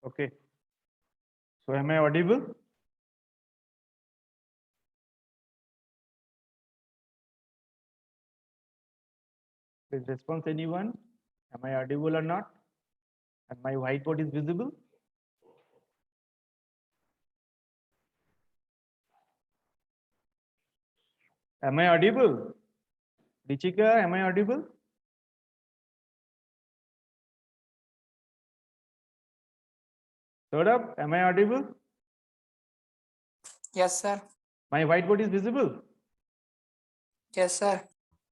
Okay. So am I audible? Please response anyone. Am I audible or not? And my whiteboard is visible? Am I audible? Richika, am I audible? Saurabh, am I audible? Yes, sir. My whiteboard is visible? Yes, sir.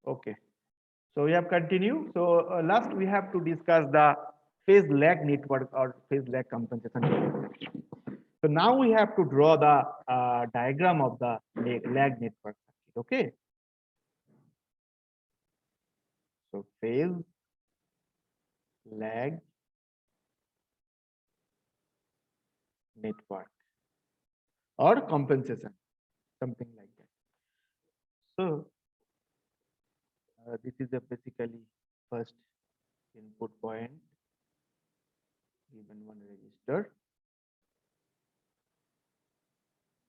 Okay. So we have continued. So last we have to discuss the phase lag network or phase lag compensation network. So now we have to draw the diagram of the lag network. Okay. So phase lag network or compensation, something like that. So this is a basically first input point given one register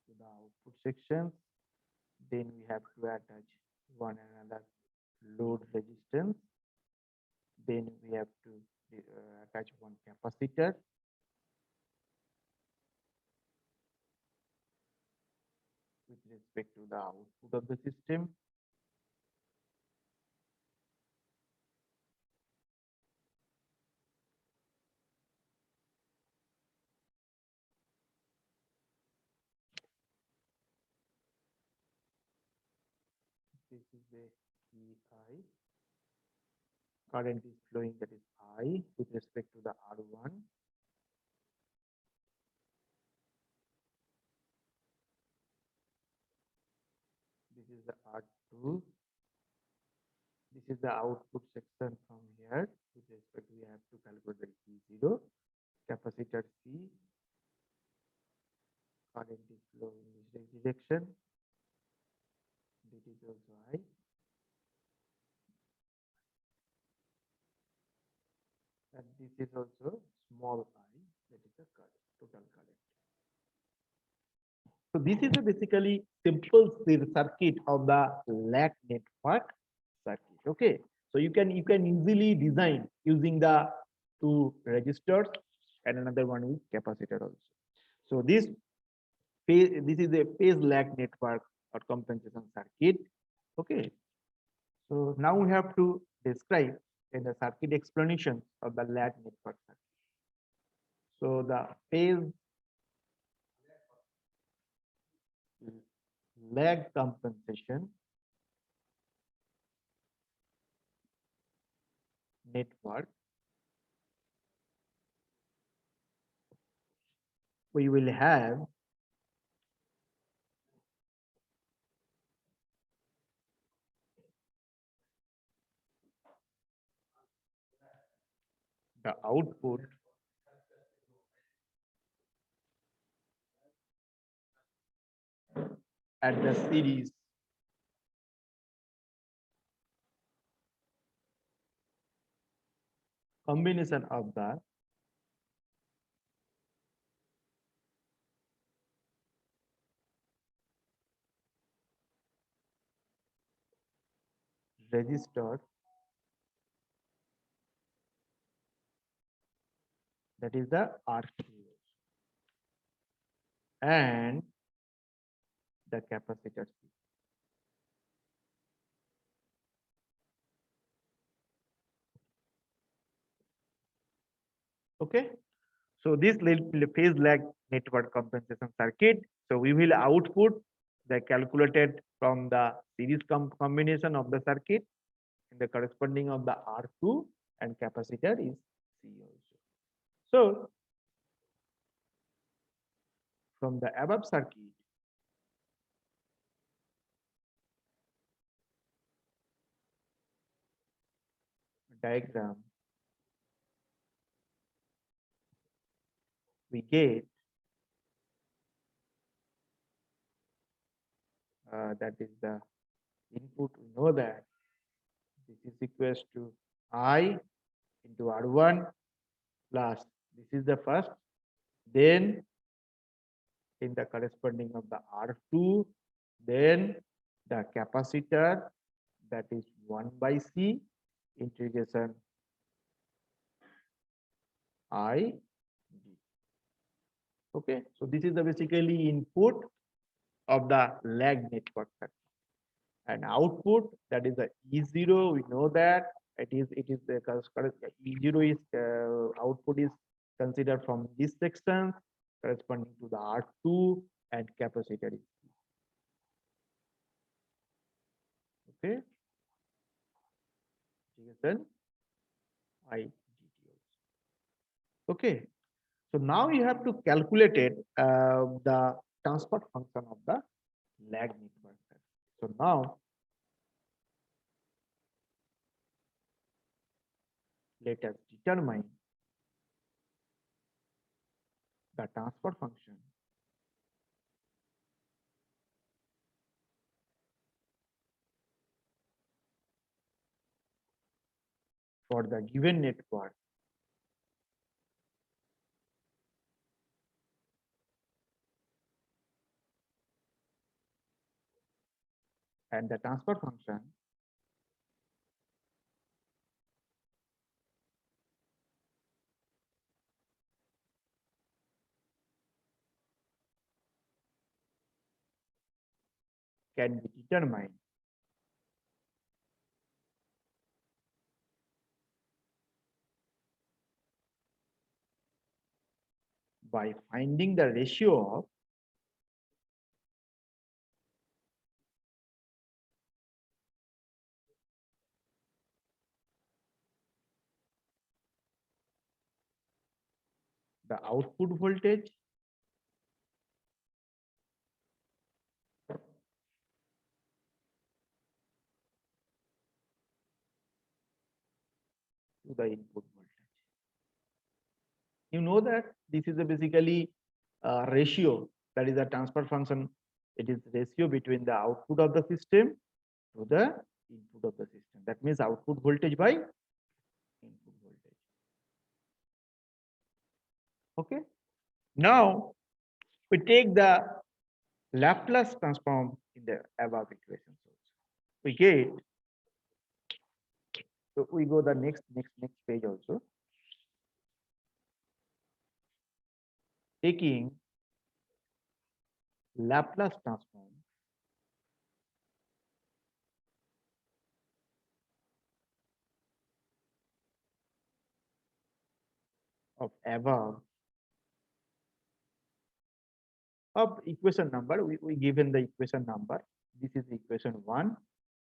to the output section. Then we have to attach one another load resistance. Then we have to attach one capacitor. With respect to the output of the system. This is the EI. Current is flowing, that is I with respect to the R1. This is the R2. This is the output section from here. With respect, we have to calculate the E0. Capacitor C. Current is flowing in this direction. This is also I. And this is also small I, that is the current, total current. So this is a basically simple circuit of the lag network circuit. Okay. So you can easily design using the two resistors and another one is capacitor also. So this is a phase lag network or compensation circuit. Okay. So now we have to describe in the circuit explanation of the lag network circuit. So the phase lag compensation network, we will have the output at the series combination of the resistor, that is the R3, and the capacitor C. Okay. So this phase lag network compensation circuit. So we will output the calculated from the series combination of the circuit and the corresponding of the R2 and capacitor is C also. So from the above circuit, diagram, we get that is the input. We know that this is equals to I into R1 plus this is the first then in the corresponding of the R2, then the capacitor, that is 1 by C integration I d. Okay, so this is the basically input of the lag network circuit. And output, that is the E0, we know that it is the E0 is output is considered from this section corresponding to the R2 and capacitor is C. Okay, then I dt also. Okay, so now you have to calculate it, the transfer function of the lag network. So now let us determine the transfer function for the given network and the transfer function can be determined by finding the ratio of the output voltage to the input voltage. You know that this is a basically ratio, that is a transfer function. It is ratio between the output of the system to the input of the system. That means output voltage by input voltage. Okay. Now we take the Laplace transform in the above equations also. We get, so we go the next page also. Taking Laplace transform of above of equation number, we given the equation number. This is equation 1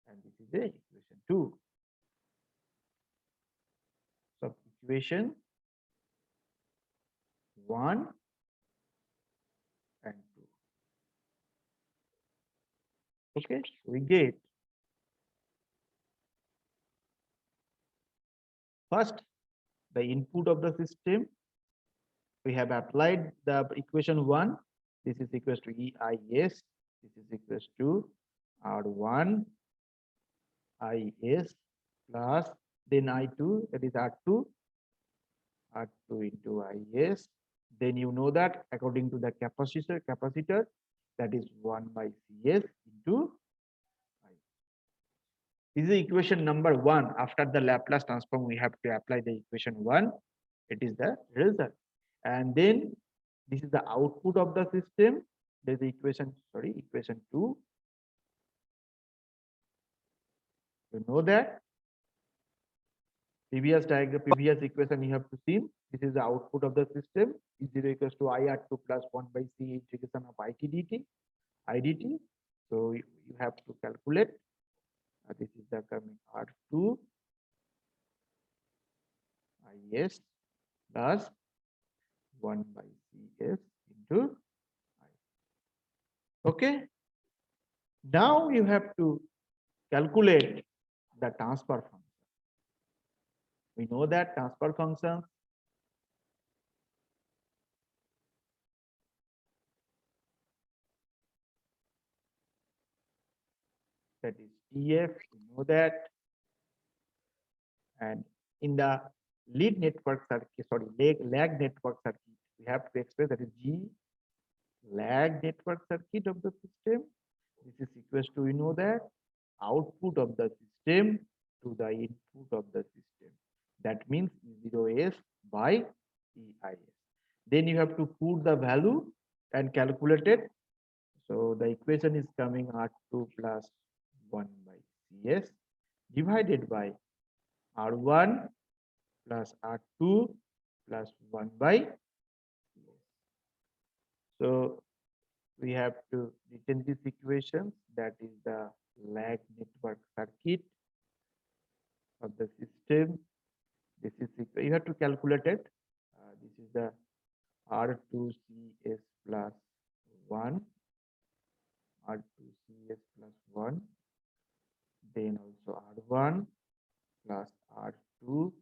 and this is the equation 2. So equation 1 and 2. Okay, we get first the input of the system. We have applied the equation 1. This is equals to EIS. This is equals to R1 IS plus then I2, that is R2 into IS. Then you know that according to the capacitor, that is 1 by CS into I. This is equation number 1. After the Laplace transform, we have to apply the equation 1. It is the result. And then this is the output of the system. There's the equation 2. You know that previous equation you have to see. This is the output of the system. E0 equals to IR2 plus 1 by C integration of IDT. So you have to calculate. This is the coming R2 IS plus 1 by CS into I. Okay. Now you have to calculate the transfer function. We know that transfer function that is TF, we know that. And in the lead network circuit, lag network circuit, we have to express that is G lag network circuit of the system. This is equals to, we know that, output of the system to the input of the system. That means E0S by EIS. Then you have to put the value and calculate it. So the equation is coming R2 plus 1 by CS divided by R1 plus R2 plus 1 by CS. So we have to written this equation, that is the lag network circuit of the system. This is you have to calculate it. This is the R2CS plus 1, R2CS plus 1, then also R1 plus R2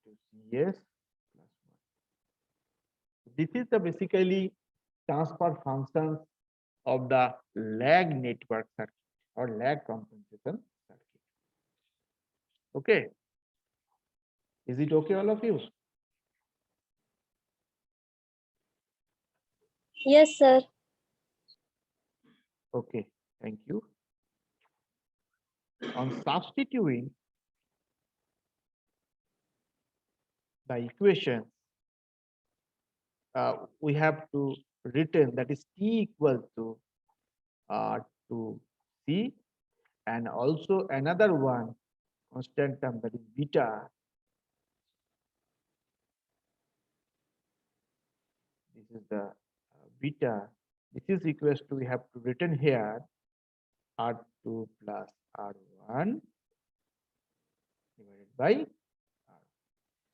into CS plus 1. This is the basically transfer functions of the lag network circuit or lag compensation circuit. Okay. Is it okay, all of you? Yes, sir. Okay, thank you. On substituting the equation, we have to written that is T equal to C, and also another one constant term, that is beta. This is the beta. This is equals to, we have to written here R2 plus R1 divided by R.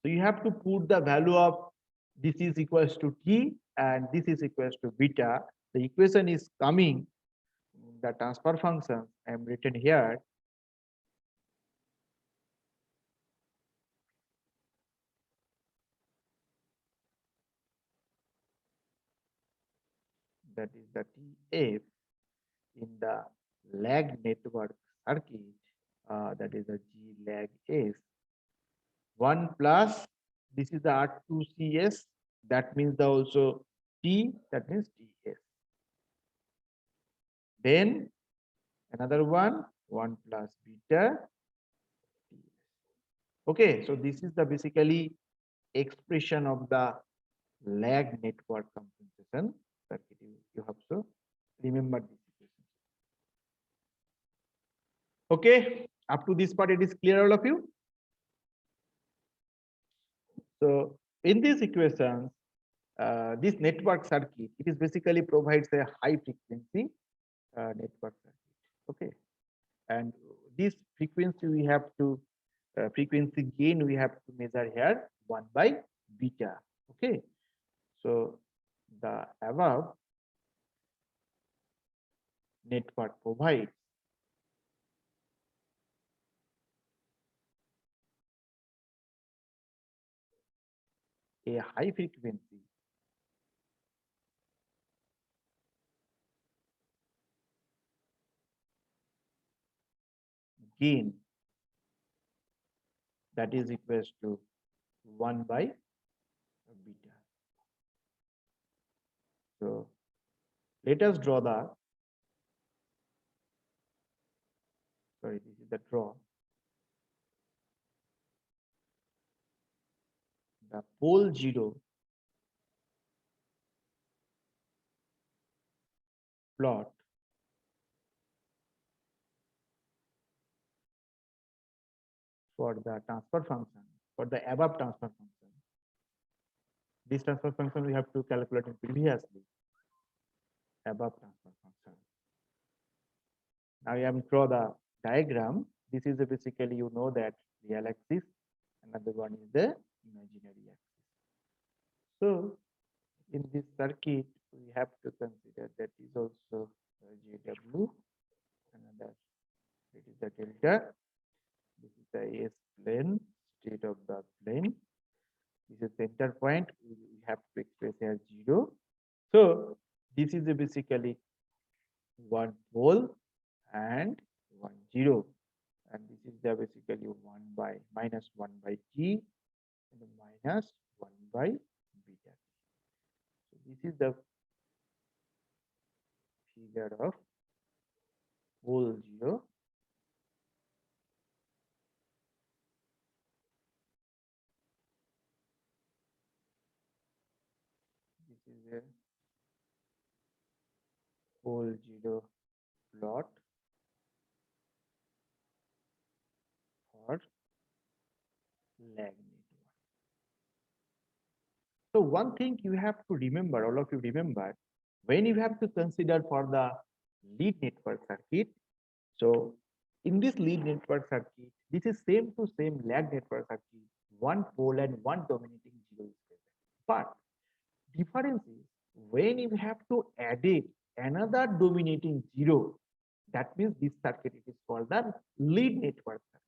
So you have to put the value of this is equals to T and this is equals to beta. The equation is coming, the transfer function I am written here. That is the TF in the lag network circuit, that is the G lag S. 1 plus, this is the R2CS, that means the also T, that means TS. Then another one, 1 plus beta TS. Okay, so this is the basically expression of the lag network compensation circuit. You have to remember this equation. Okay, up to this part it is clear, all of you? So in this equation, this network circuit, it is basically provides a high frequency network circuit. Okay, and this frequency we have to frequency gain we have to measure here 1 by beta. Okay, so the above network provides a high frequency gain that is equals to 1 by beta. So let us draw the, sorry, this is the draw. The pole 0 plot for the transfer function, for the above transfer function. This transfer function we have to calculate in previously, above transfer function. Now I am draw the diagram. This is basically, you know that real axis, another one is the imaginary axis. So in this circuit, we have to consider that is also JW, another, it is the delta, this is the S plane, state of the plane, this is center point, we have to express here 0. So this is basically 1 pole and 1 0, and this is the basically 1 by minus 1 by T and minus 1 by beta. This is the figure of pole 0. This is a pole 0 plot for lag network. So one thing you have to remember, all of you remember, when you have to consider for the lead network circuit. So in this lead network circuit, this is same to same lag network circuit, one pole and one dominating zero is present. But difference is when you have to add it another dominating zero, that means this circuit it is called the lead network circuit.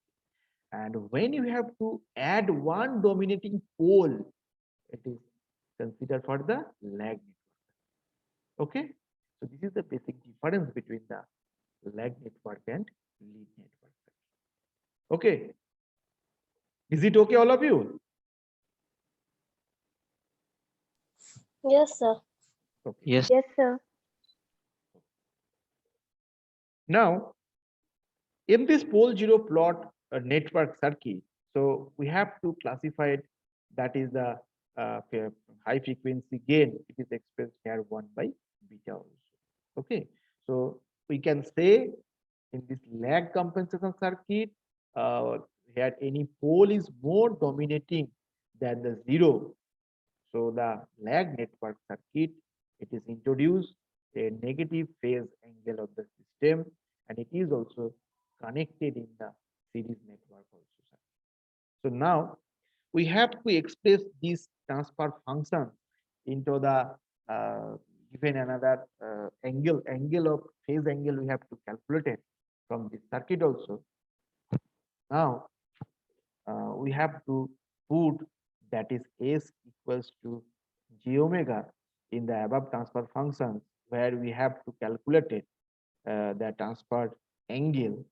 And when you have to add one dominating pole, it is considered for the lag network. Okay, so this is the basic difference between the lag network and lead network. Okay, is it okay, all of you? Yes, sir. Okay. Yes. Yes, sir. Now, in this pole zero plot network circuit, so we have to classify it. That is the high frequency gain. It is expressed here 1 by beta also. Okay, so we can say in this lag compensation circuit, here any pole is more dominating than the zero. So the lag network circuit, it is introduced a negative phase angle of the system, and it is also connected in the series network also. So now we have to express this transfer function into the given another angle of phase angle we have to calculate it from this circuit also. Now we have to put that is S equals to j omega in the above transfer functions, where we have to calculate it the transfer angle,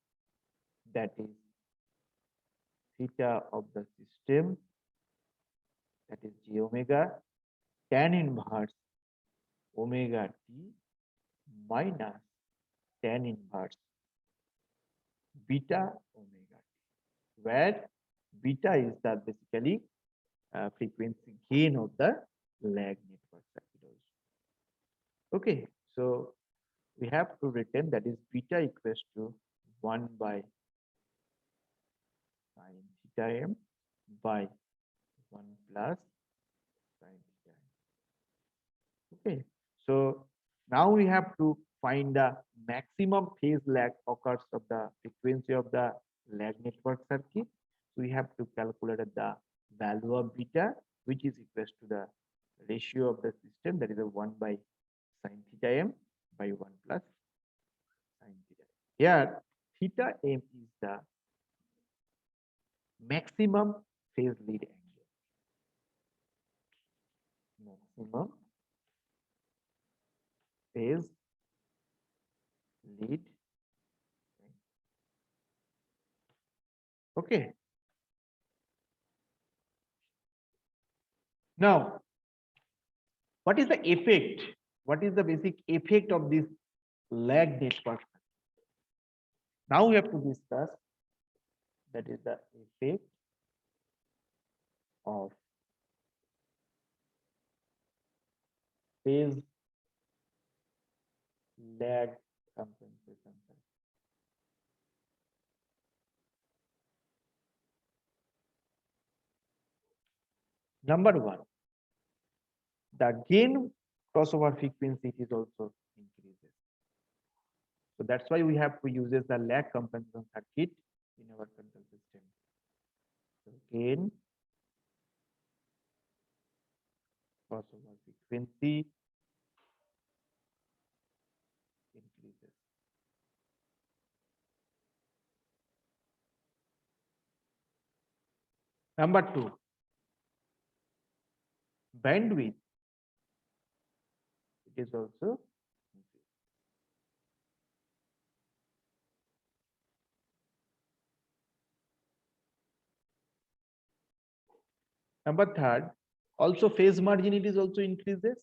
that is theta of the system, that is j omega tan inverse omega t minus tan inverse beta omega t, where beta is the basically frequency gain of the lag network circuit also. Okay, so we have to return that is beta equals to 1 by sin theta m by 1 plus sin theta m. Okay, so now we have to find the maximum phase lag occurs of the frequency of the lag network circuit. So we have to calculate the value of beta, which is equals to the ratio of the system, that is a 1 by sin theta m by 1 plus sin theta. Here, theta m is the maximum phase lead angle. Maximum phase lead. Okay. Now, what is the effect? What is the basic effect of this lag network? Now we have to discuss that is the effect of phase lag compensation. Number one, the gain crossover frequency is also increases. So that's why we have to use the lag compensation circuit in our control system. So gain crossover frequency increases. Number two, bandwidth, it is also increased. Number third, also phase margin, it is also increases.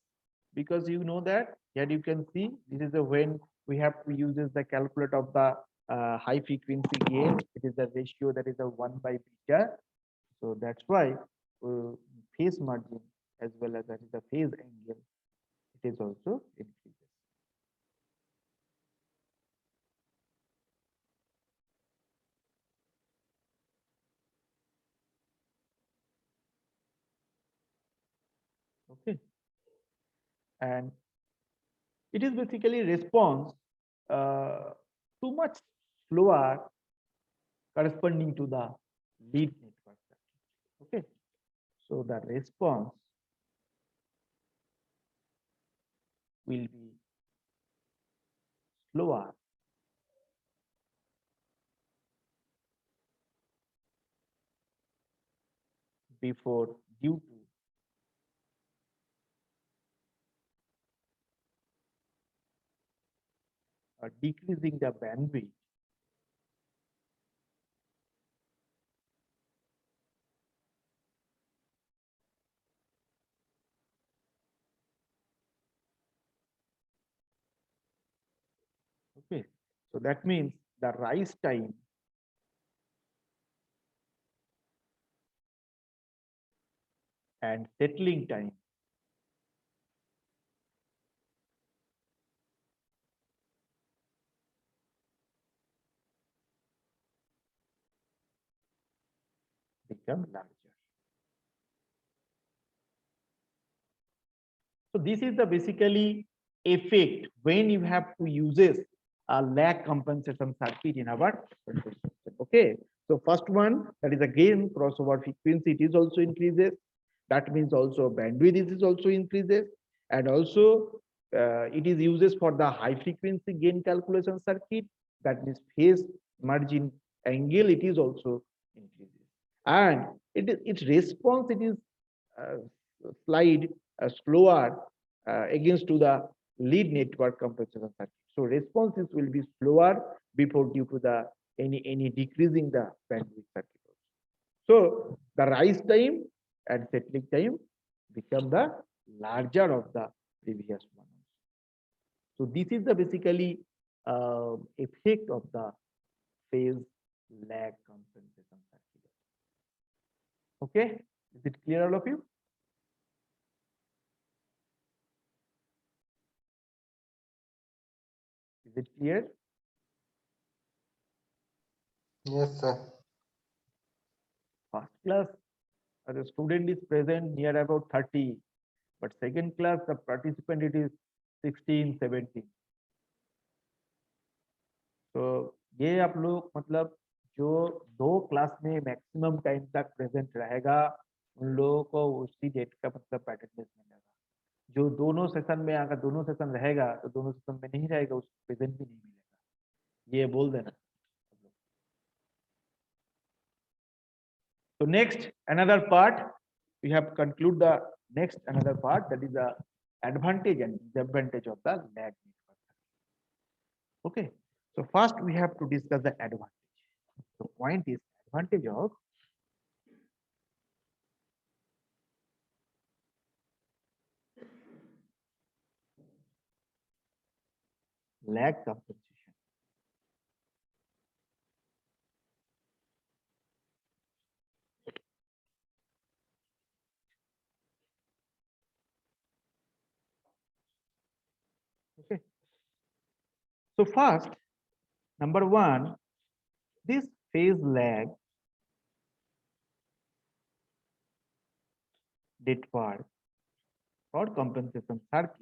because you know that here you can see this is the when we have to use the calculate of the high frequency gain. It is the ratio that is a 1 by beta. So that's why uh, phase margin as well as that is the phase angle, it is also increases. Okay, and it is basically response uh, too much slower corresponding to the lead network. Okay, so the response will be slower before due to decreasing the bandwidth okay. So that means the rise time and settling time become larger. So this is the basically effect when you have to uses a lag compensation circuit in our control system. Okay. So first one, that is again crossover frequency, it is also increases. That means also bandwidth is also increases, and also it is uses for the high frequency gain calculation circuit. That means phase margin angle, it is also increases, and it is its response, it is uh, slide slower against to the lead network compensation circuit. So responses will be slower before due to the any decreasing the bandwidth circuit. So the rise time and settling time become the larger of the previous one. So this is the basically effect of the phase lag compensation circuit. Okay, is it clear all of you? Is it clear? Yes, sir. First class, the student is present near about 30, but second class, the participant it is 16, 17. तो ये आप लोग मतलब जो दो class में maximum time तक present रहेगा उन लोगों को उसी डेट का मतलब अटेंडेंस मिलेगा। जो दोनों सेशन में अगर दोनों सेशन रहेगा तो दोनों सेशन में नहीं रहेगा उसको प्रेजेंट भी नहीं मिलेगा, ये बोल देना। So next another part we have conclude the next another part, that is the advantage and disadvantage of the lag network. Okay, so first we have to discuss the advantage. The point is advantage of lag compensation. Okay, so first, number one, this phase lag network or compensation circuit,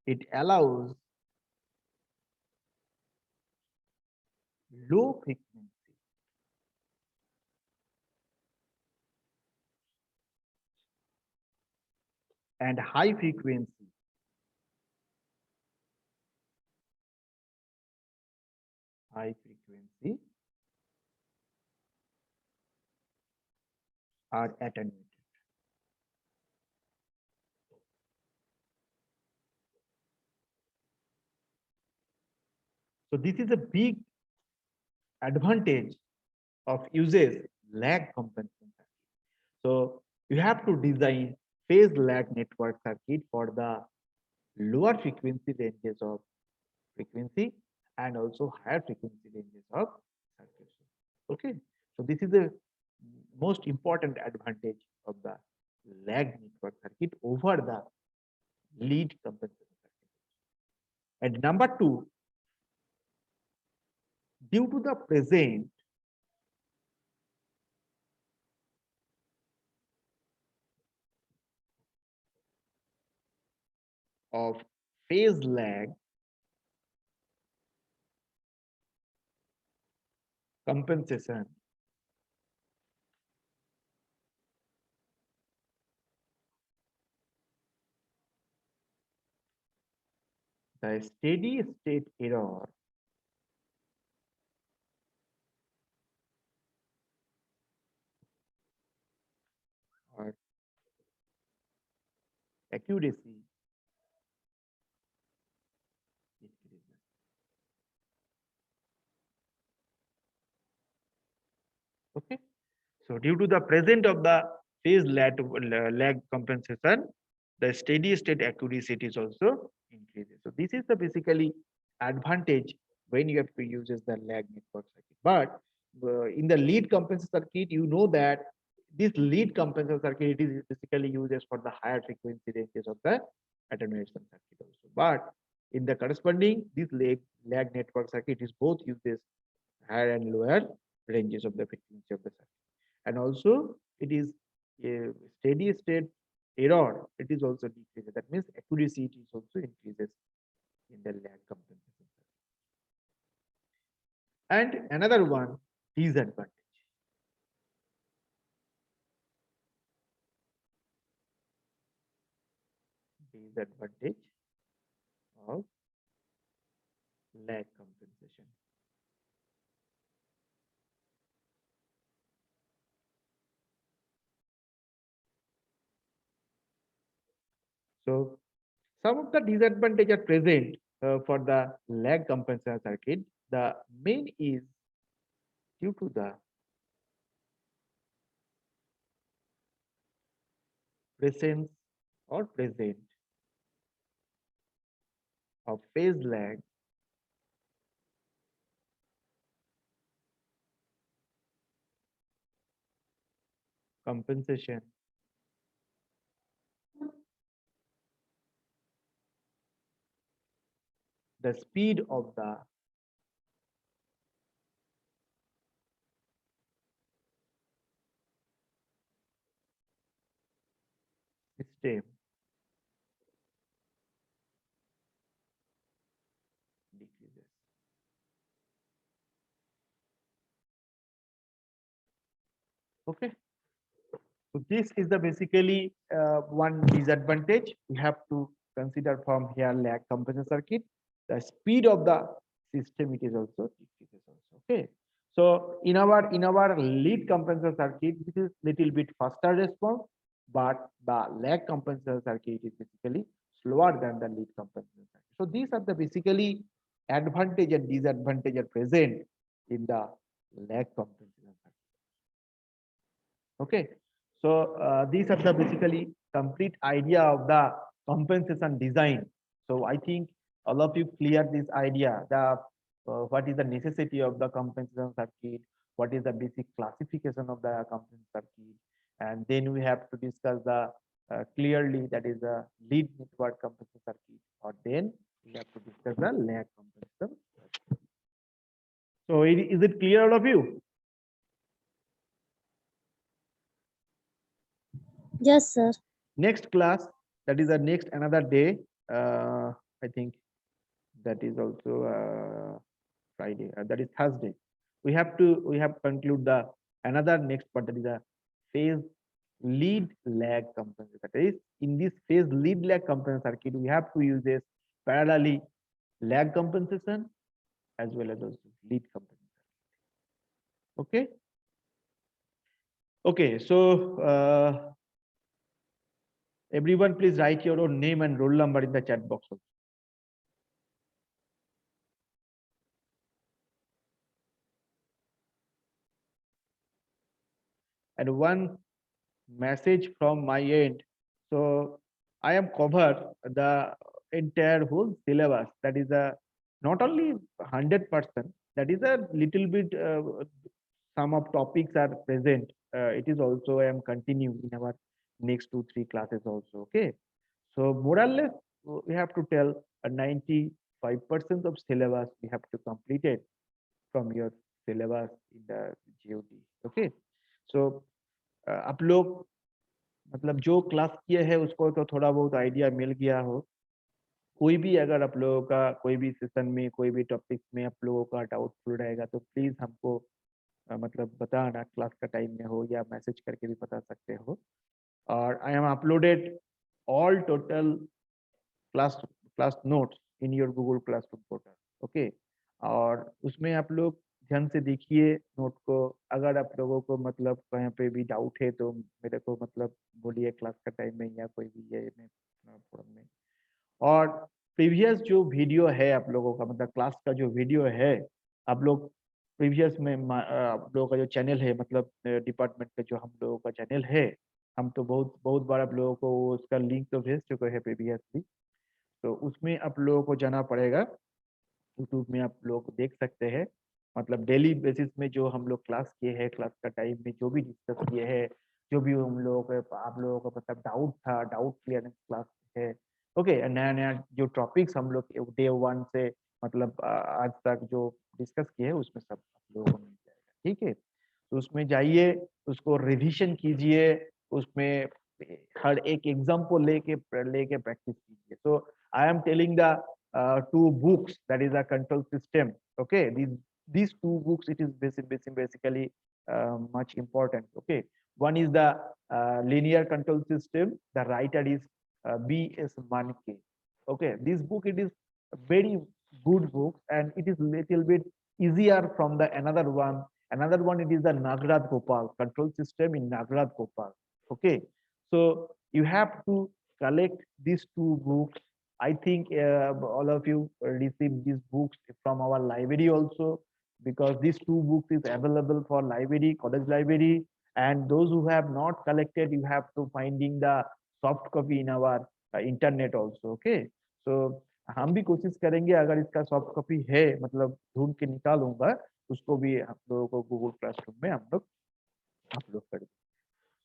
it allows low frequency and high frequency are attenuated. So this is a big advantage of uses lag compensation circuit. So you have to design phase lag network circuit for the lower frequency ranges of frequency and also higher frequency ranges of circuits. Okay, so this is the most important advantage of the lag network circuit over the lead compensation circuit. And number two, due to the present of phase lag compensation, the steady state error or accuracy decreases. Okay, so due to the present of the phase lag compensation, the steady state accuracy is also increases. So this is the basically advantage when you have to use the lag network circuit. But in the lead compensation circuit, you know that this lead compensation circuit it is basically uses for the higher frequency ranges of the attenuation circuit also. But in the corresponding this lag network circuit is both uses higher and lower ranges of the frequency of the circuit. And also it is a steady state error, it is also decreases. That means accuracy it is also increases in the lag compensation circuit. And another one, disadvantage. Disadvantage of lag compensation. So some of the disadvantages are present for the lag compensation circuit. The main is due to the presence or present of phase lag compensation the speed of the system decreases. Okay, so this is the basically one disadvantage we have to consider from here lag compensation circuit. The speed of the system it is also decreases also. Okay, so in our lead compensation circuit this is little bit faster response, but the lag compensation circuit is basically slower than the lead compensation circuit. So these are the basically advantage and disadvantage are present in the lag compensation circuit. Okay, so these are the basically complete idea of the compensation design. So I think all of you clear this idea, the what is the necessity of the compensation circuit, what is the basic classification of the compensation circuit, and then we have to discuss the clearly that is the lead network compensation circuit, or then we have to discuss the lag compensation circuit. So is it clear all of you? Yes, sir. Next class, that is the next another day, I think that is also Friday, that is Thursday. We have conclude the another next part, that is a phase lead lag compensation. That is in this phase lead lag compensation circuit we have to use this parallelly lag compensation as well as also lead compensation. Okay, okay, so everyone please write your own name and roll number in the chat box also. And one message from my end. So I am covered the entire whole syllabus. That is a not only 100%. That is a little bit. Some of topics are present. It is also I am continuing in our next 2 3 classes also. Okay. So more or less, we have to tell a 95% of syllabus we have to complete it from your syllabus in the GOT. Okay. So आप लोग मतलब जो class किए हैं उसको तो थोड़ा बहुत आइडिया मिल गया हो। कोई भी अगर आप लोगों का कोई भी सेशन में कोई भी टॉपिक में आप लोगों का डाउटफुल रहेगा तो प्लीज हमको मतलब बताना, क्लास का टाइम में हो या मैसेज करके भी बता सकते हो। और I am uploaded all total class class notes in your Google classroom portal. Okay. और उसमें आप लोग ध्यान से देखिए नोट को। अगर आप लोगों को मतलब कहीं पे भी डाउट है तो मेरे को मतलब बोलिए क्लास का टाइम में या कोई भी ये में फोरम में। और प्रीवियस जो वीडियो है आप लोगों का मतलब क्लास का जो वीडियो है आप लोग प्रीवियस में आप लोगों का जो चैनल है मतलब डिपार्टमेंट का जो हम लोगों का चैनल है, हम तो बहुत बहुत बार आप लोगों को उसका लिंक तो भेज चुके हैं प्रीवियसली। तो उसमें आप लोगों को जाना पड़ेगा। यूट्यूब में आप लोग देख सकते हैं मतलब डेली बेसिस में जो हम लोग क्लास किए हैं, क्लास का टाइम में जो भी डिस्कस किए हैं, जो भी हम लोगों को आप लोगों का मतलब डाउट था, डाउट क्लियरेंस क्लास है। ओके। नया नया जो टॉपिक्स हम लोग डे 1 से मतलब आज तक जो डिस्कस किए हैं उसमें सब आप लोगों को मिल जाएगा। ठीक है। तो उसमें जाइए, उसको रिविजन कीजिए, उसमें हर एक एग्जाम्पल लेके लेके प्रैक्टिस कीजिए। So I am telling the two books that is a control system. Okay, these two books it is basically much important. Okay, one is the linear control system. The writer is B.S. Manke. Okay, this book it is a very good book and it is little bit easier from the another one. Another one it is the Nagraj Gopal control system in Nagraj Gopal. Okay, so you have to collect these two books. I think all of you received these books from our library also because these two books is available for library, college library, and those who have not collected, you have to finding the soft copy in our internet also. Okay, so हम भी कोशिश करेंगे अगर इसका soft copy है मतलब ढूंढ के निकालूंगा उसको भी हम लोगों को गूगल क्लासरूम में हम लोग अपलोड करेंगे।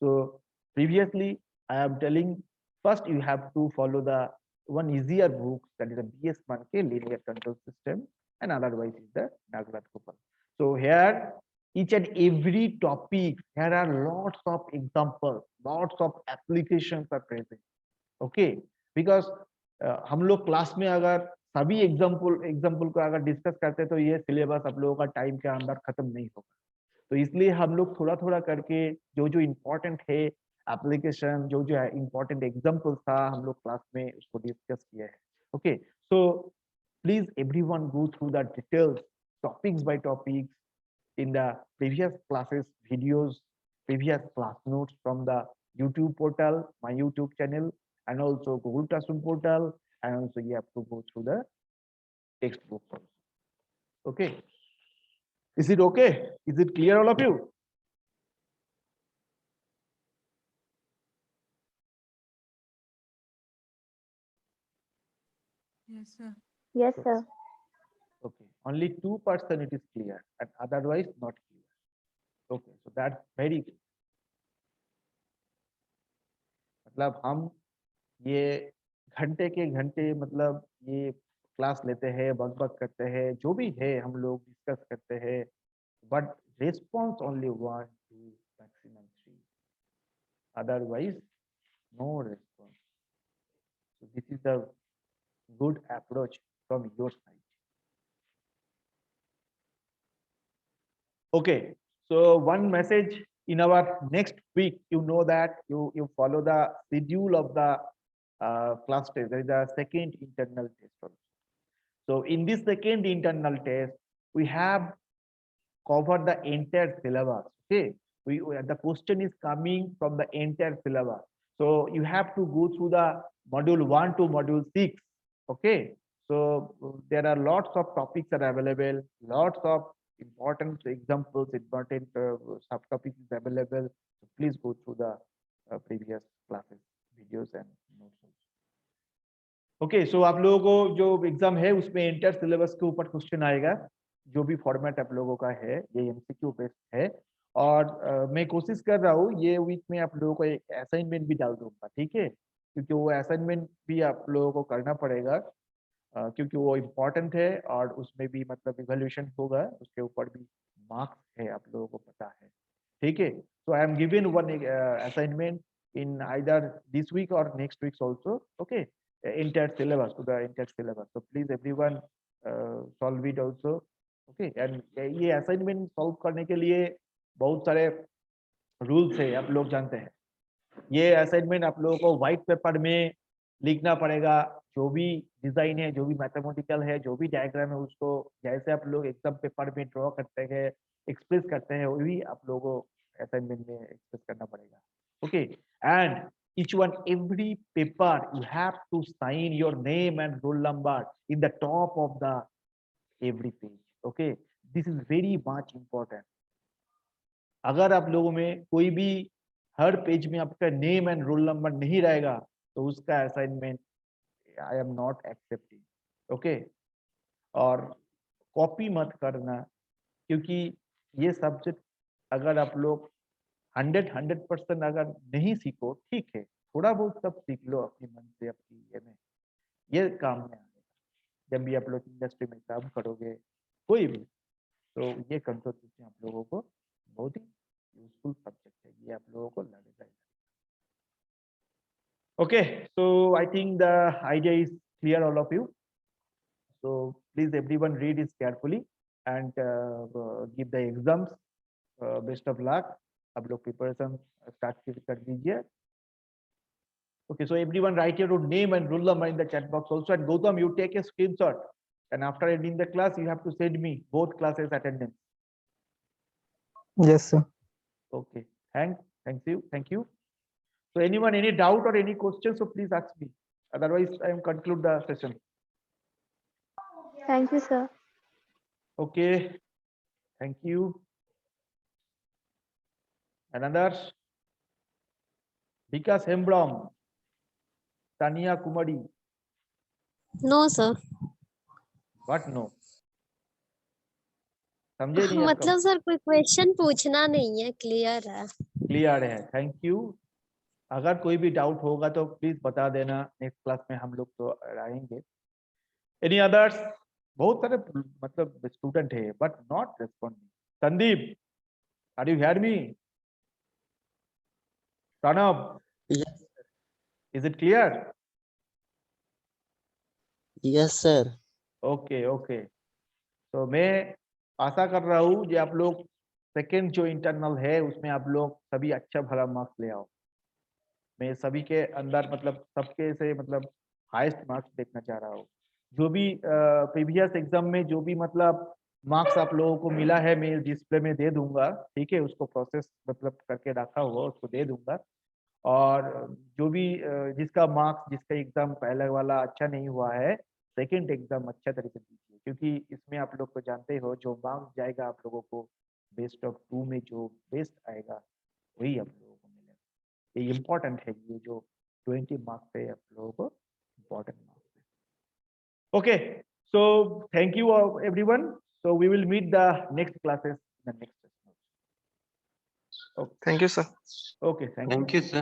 So previously, I am telling first you have to follow the one easier book that is a BS Manke linear control system and otherwise is the Nagraj Gopal. So here each and every topic there are lots of examples, lots of applications are present. Okay, because हम लोग class में अगर सभी example को अगर discuss करते तो ये सिलेबस आप लोगों का टाइम के अंदर खत्म नहीं होगा। तो इसलिए हम लोग थोड़ा थोड़ा करके जो जो इम्पोर्टेंट है एप्लीकेशन, जो जो इम्पोर्टेंट एग्जाम्पल था हम लोग क्लास में उसको डिस्कस किया है। Okay, so please everyone go through the details topics by topics in the previous classes videos, previous class notes from the YouTube portal, my YouTube channel, and also Google Classroom portal, and also you have to go through the textbook also. Okay, is it okay? Is it clear all of you? Yes, sir. Yes, sir. Okay, only 2% it is clear and otherwise not clear. Okay, so that's very clear. मतलब हम ये घंटे के घंटे मतलब ये class लेते हैं, बक करते हैं, जो भी है हम लोग डिस्कस करते हैं, but response only 1 2 maximum 3, otherwise no response. So this is a good approach from your side. Okay, so one message in our next week, you know that you follow the schedule of the class test. There is a second internal test also. So in this second internal test, we have covered the entire syllabus. Okay, the question is coming from the entire syllabus. So you have to go through the module 1 to module 6. Okay, so there are lots of topics are available, lots of important examples, important subtopics is available. So please go through the previous classes videos and notes. Okay so आप लोगों को जो exam है उसमें inter syllabus के ऊपर question आएगा। जो भी फॉर्मेट आप लोगों का है ये एमसीक्यू बेस्ड है। और मैं कोशिश कर रहा हूँ ये वीक में आप लोगों को एक असाइनमेंट भी डाल दूंगा, ठीक है, क्योंकि वो असाइनमेंट भी आप लोगों को करना पड़ेगा क्योंकि वो इम्पोर्टेंट है और उसमें भी मतलब इवैल्यूएशन होगा, उसके ऊपर भी मार्क्स है, आप लोगों को पता है, ठीक है। So I am given one assignment in either this week और next week also, okay, entire syllabus to the entire syllabus, so please everyone solve it also, okay। and ये assignment solve करने के लिए बहुत सारे rules है, आप लोग जानते हैं। ये असाइनमेंट आप लोगों को व्हाइट पेपर में लिखना पड़ेगा, जो भी डिजाइन है, जो भी मैथमेटिकल है, जो भी डायग्राम है, उसको जैसे आप लोग एग्जाम पेपर में ड्रॉ करते हैं, एक्सप्रेस करते हैं, वही आप लोगों को असाइनमेंट में एक्सप्रेस करना पड़ेगा, okay. And each one every paper you have to sign your name and roll number in the top of the every page, okay, this is very much important। अगर आप लोगों में कोई भी हर पेज में आपका नेम एंड रोल नंबर नहीं रहेगा तो उसका assignment I am not accepting, okay. और कॉपी मत करना, क्योंकि ये सब्जेक्ट अगर आप लोग 100% अगर नहीं सीखो, ठीक है, थोड़ा बहुत सब सीख लो अपनी मन से, अपनी ये में ये काम में आएगा जब भी आप लोग इंडस्ट्री में काम करोगे कोई भी, तो ये कंसेप्ट आप लोगों को बहुत ही यूजफुल सब्जेक्ट है, ये आप लोगों को लगेगा। Okay so I think the idea is clear all of you, so please everyone read it carefully and give the exams, best of luck। अब लोग प्रिपरेशन स्टार्ट कर दीजिए। Okay, so everyone write your name and roll number in the chat box also, and Gautam, you take a screenshot and after ending the class you have to send me both classes attendance. Yes, sir. Okay, thank you। So anyone any doubt or any questions, so please ask me, otherwise I am conclude the session। Thank you, sir. Okay, thank you। Another Vikas Hembrom, Tania Kumari, No, sir. what no? समझे नहीं आपका? मतलब sir कोई question पूछना नहीं है, clear है। Clear है, थैंक यू। अगर कोई भी डाउट होगा तो प्लीज बता देना, नेक्स्ट क्लास में हम लोग तो आएंगे। Any others? बहुत सारे मतलब स्टूडेंट है but not responding. Sandeep, are you hear me? Pranav, is it clear? Yes sir. Okay okay, तो मैं आशा कर रहा हूँ कि आप लोग सेकेंड जो इंटरनल है उसमें आप लोग सभी अच्छा भला मार्क्स ले आओ। मैं सभी के अंदर मतलब सबके से मतलब हाईएस्ट मार्क्स देखना चाह रहा हूँ। जो भी प्रीवियस एग्जाम में जो भी मतलब मार्क्स आप लोगों को मिला है मैं डिस्प्ले में दे दूंगा, ठीक है, उसको प्रोसेस मतलब करके रखा हुआ उसको दे दूंगा। और जो भी जिसका मार्क्स जिसका एग्जाम पहले वाला अच्छा नहीं हुआ है, सेकंड एग्जाम अच्छा तरीके से दीजिए, क्योंकि इसमें आप लोग को जानते हो जो मार्क्स जाएगा आप लोगों को बेस्ट ऑफ 2 में जो बेस्ट आएगा वही आप लोगों को मिलेगा। ये इम्पोर्टेंट है, ये जो 20 मार्क्स है आप लोगों को इम्पोर्टेंट मार्क्स है। Okay, so thank you everyone, so we will meet the next classes in the next session. Thank you, sir. Okay, thank you sir.